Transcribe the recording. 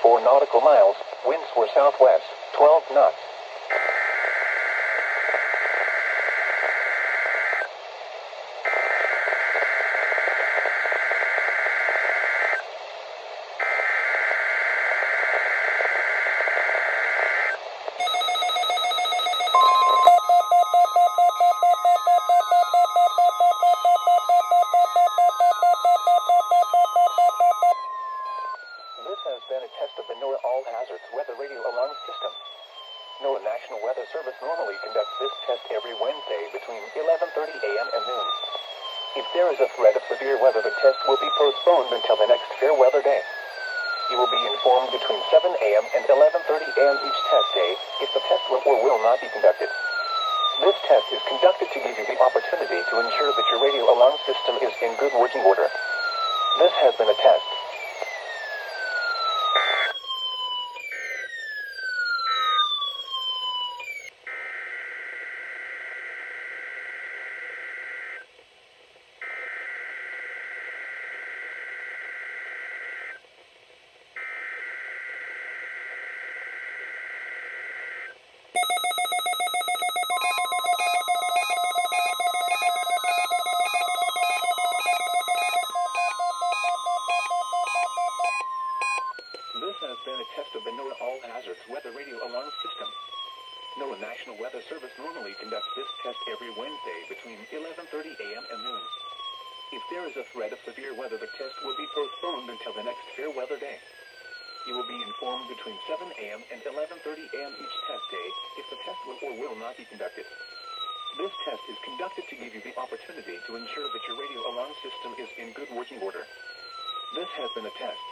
4 nautical miles, winds were southwest, 12 knots. This has been a test of the NOAA All Hazards Weather Radio Alarm System. NOAA National Weather Service normally conducts this test every Wednesday between 11:30 a.m. and noon. If there is a threat of severe weather, the test will be postponed until the next fair weather day. You will be informed between 7 a.m. and 11:30 a.m. each test day if the test will or will not be conducted. This test is conducted to give you the opportunity to ensure that your radio alarm system is in good working order. This has been a test. This has been a test of the NOAA All Hazards Weather Radio Alarm System. NOAA National Weather Service normally conducts this test every Wednesday between 11:30 a.m. and noon. If there is a threat of severe weather, the test will be postponed until the next fair weather day. You will be informed between 7 a.m. and 11:30 a.m. each test day if the test will or will not be conducted. This test is conducted to give you the opportunity to ensure that your radio alarm system is in good working order. This has been a test.